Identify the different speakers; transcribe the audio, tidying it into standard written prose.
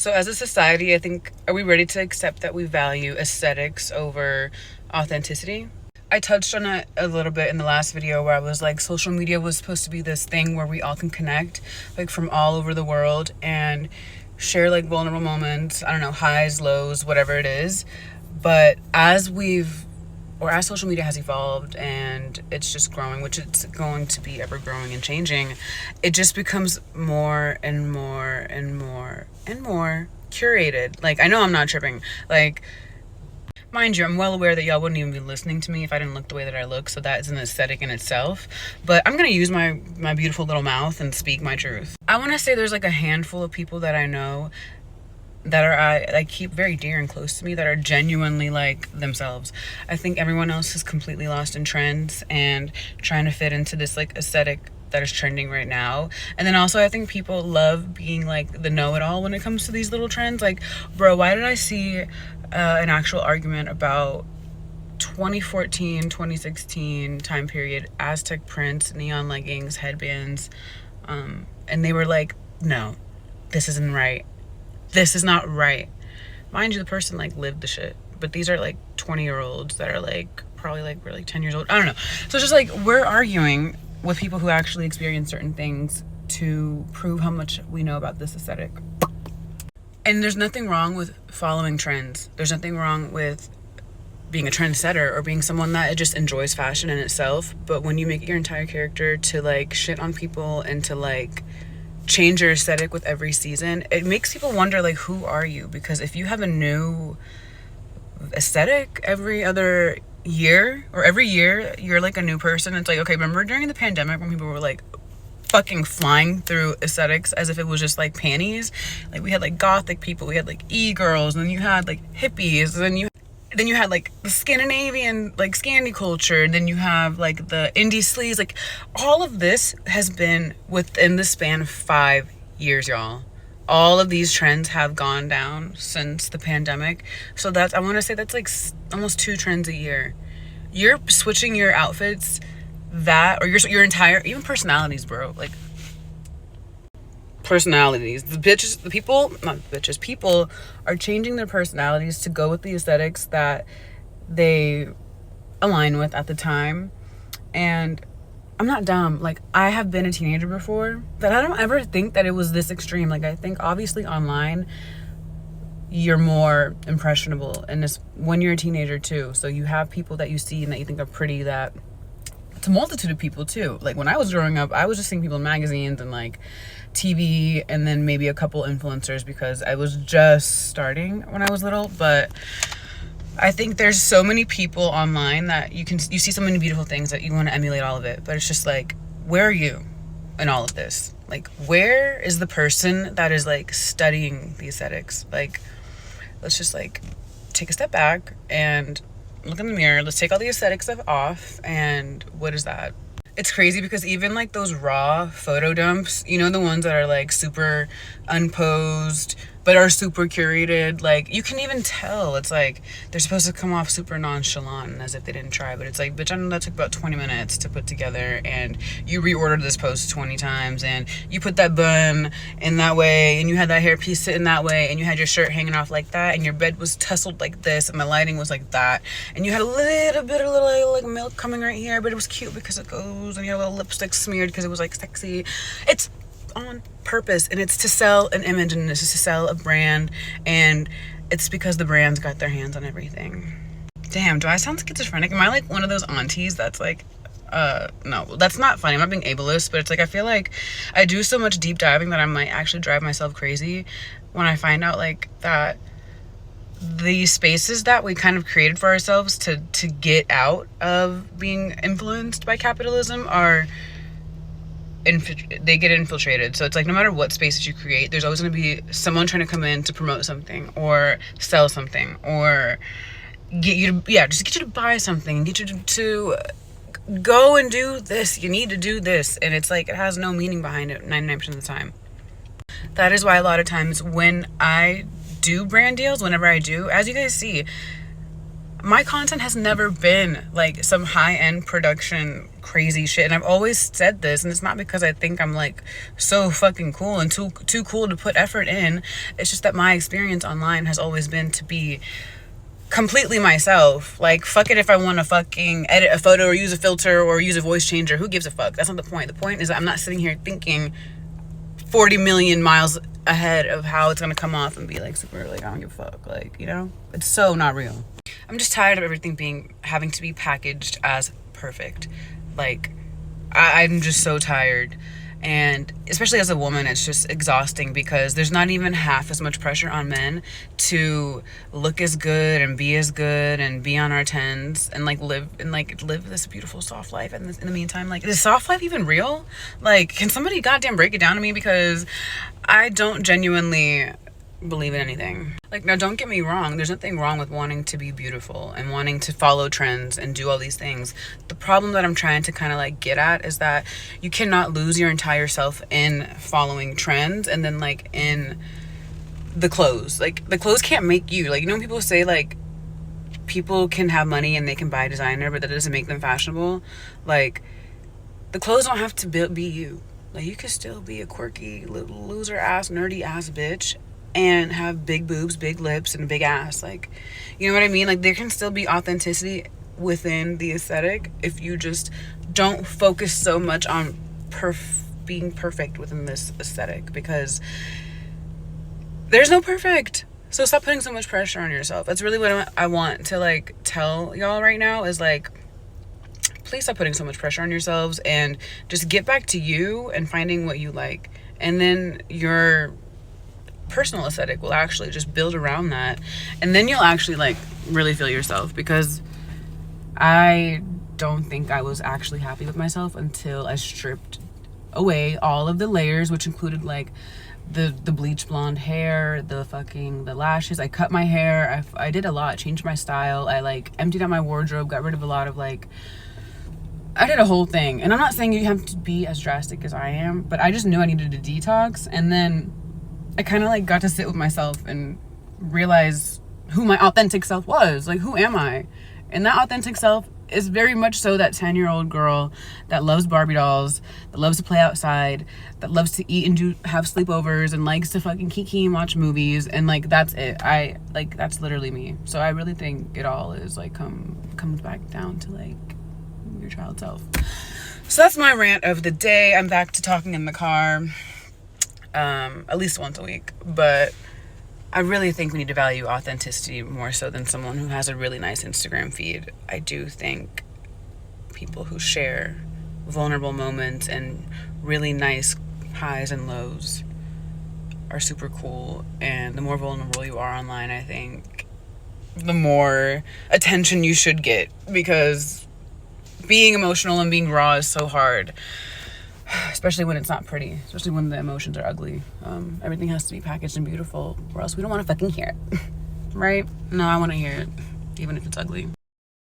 Speaker 1: So as a society, I think, are we ready to accept that we value aesthetics over authenticity? I touched on it a little bit in the last video where I was like, social media was supposed to be this thing where we all can connect, like from all over the world, and share like vulnerable moments, I don't know, highs, lows, whatever it is. But as social media has evolved and it's just growing, which it's going to be ever growing and changing, it just becomes more and more and more and more curated. Like, I know I'm not tripping. Like, mind you, I'm well aware that y'all wouldn't even be listening to me if I didn't look the way that I look, so that is an aesthetic in itself. But I'm gonna use my beautiful little mouth and speak my truth. I want to say there's like a handful of people that I know that are I keep very dear and close to me that are genuinely like themselves. I think everyone else is completely lost in trends and trying to fit into this like aesthetic that is trending right now. And then also I think people love being like the know-it-all when it comes to these little trends. Like, bro, why did I see an actual argument about 2014 2016 time period Aztec prints, neon leggings, headbands, and they were like, no, this isn't right, this is not right. Mind you, the person like lived the shit, but these are like 20-year-olds that are like probably like we're like 10 years old, I don't know. So it's just like we're arguing with people who actually experience certain things to prove how much we know about this aesthetic. And there's nothing wrong with following trends. There's nothing wrong with being a trendsetter or being someone that just enjoys fashion in itself. But when you make it your entire character to like shit on people and to like change your aesthetic with every season, it makes people wonder like, who are you? Because if you have a new aesthetic every other year, or every year you're like a new person, it's like, okay, remember during the pandemic when people were like fucking flying through aesthetics as if it was just like panties? Like, we had like gothic people, we had like e-girls, and then you had like hippies, and then you had like the Scandinavian, like Scandi culture, and then you have like the indie sleaze. Like, all of this has been within the span of 5 years, y'all. All of these trends have gone down since the pandemic. So that's, I want to say that's like almost 2 trends a year. You're switching your outfits or your entire, even personalities, bro. Like, personalities. People are changing their personalities to go with the aesthetics that they align with at the time. And I'm not dumb. Like, I have been a teenager before, but I don't ever think that it was this extreme. Like, I think obviously online you're more impressionable, and this when you're a teenager too. So you have people that you see and that you think are pretty, that it's a multitude of people too. Like, when I was growing up, I was just seeing people in magazines and like TV, and then maybe a couple influencers because I was just starting when I was little. But I think there's so many people online that you see so many beautiful things that you want to emulate all of it. But it's just like, where are you in all of this? Like, where is the person that is like studying the aesthetics? Like, let's just like take a step back and look in the mirror. Let's take all the aesthetic stuff off. And what is that? It's crazy because even like those raw photo dumps, you know, the ones that are like super unposed but are super curated, like, you can even tell it's like they're supposed to come off super nonchalant and as if they didn't try. But it's like, bitch, I know that took about 20 minutes to put together, and you reordered this post 20 times, and you put that bun in that way, and you had that hairpiece sitting that way, and you had your shirt hanging off like that, and your bed was tussled like this, and the lighting was like that, and you had a little bit of little like milk coming right here, but it was cute because it goes, and you had a little lipstick smeared because it was like sexy. It's on purpose, and it's to sell an image, and it's to sell a brand, and it's because the brands got their hands on everything. Damn, do I sound schizophrenic? Am I like one of those aunties that's like, no, that's not funny, I'm not being ableist, but it's like I feel like I do so much deep diving that I might actually drive myself crazy when I find out like that these spaces that we kind of created for ourselves to get out of being influenced by capitalism they get infiltrated. So it's like, no matter what spaces you create, there's always going to be someone trying to come in to promote something or sell something or get you to buy something, get you to go and do this. You need to do this. And it's like, it has no meaning behind it 99% of the time. That is why a lot of times when I do brand deals, whenever I do, as you guys see, my content has never been like some high-end production crazy shit, and I've always said this, and it's not because I think I'm like so fucking cool and too cool to put effort in. It's just that my experience online has always been to be completely myself. Like, fuck it if I want to fucking edit a photo or use a filter or use a voice changer. Who gives a fuck? That's not the point. The point is that I'm not sitting here thinking 40 million miles ahead of how it's gonna come off and be like super, like, I don't give a fuck. Like, you know, it's so not real. I'm just tired of everything having to be packaged as perfect. Like, I'm just so tired. And especially as a woman, it's just exhausting because there's not even half as much pressure on men to look as good and be on our tens and live this beautiful soft life. And in the meantime, like, is soft life even real? Like, can somebody goddamn break it down to me? Because I don't genuinely believe in anything. Like, now don't get me wrong, there's nothing wrong with wanting to be beautiful and wanting to follow trends and do all these things. The problem that I'm trying to kind of like get at is that you cannot lose your entire self in following trends and then like in the clothes. Like, the clothes can't make you. Like, you know when people say like people can have money and they can buy designer, but that doesn't make them fashionable? Like, the clothes don't have to be you. Like, you could still be a quirky little loser ass nerdy ass bitch and have big boobs, big lips, and a big ass. Like, you know what I mean? Like, there can still be authenticity within the aesthetic if you just don't focus so much on being perfect within this aesthetic, because there's no perfect. So stop putting so much pressure on yourself. That's really what I want to like tell y'all right now, is like, please stop putting so much pressure on yourselves and just get back to you and finding what you like. And then your personal aesthetic will actually just build around that, and then you'll actually like really feel yourself. Because I don't think I was actually happy with myself until I stripped away all of the layers, which included like the bleach blonde hair, the lashes. I cut my hair. I did a lot, changed my style. I like emptied out my wardrobe, got rid of a lot of like, I did a whole thing. And I'm not saying you have to be as drastic as I am, but I just knew I needed a detox. And then I kind of like got to sit with myself and realize who my authentic self was. Like, who am I? And that authentic self is very much so that 10-year-old girl that loves Barbie dolls, that loves to play outside, that loves to eat and have sleepovers and likes to fucking kiki and watch movies. And like, that's it. That's literally me. So I really think it all is like comes back down to like your child self. So that's my rant of the day. I'm back to talking in the car. At least once a week. But I really think we need to value authenticity more so than someone who has a really nice Instagram feed. I do think people who share vulnerable moments and really nice highs and lows are super cool. And the more vulnerable you are online, I think the more attention you should get, because being emotional and being raw is so hard. Especially when it's not pretty, especially when the emotions are ugly. Everything has to be packaged and beautiful, or else we don't want to fucking hear it. Right? No, I want to hear it, even if it's ugly.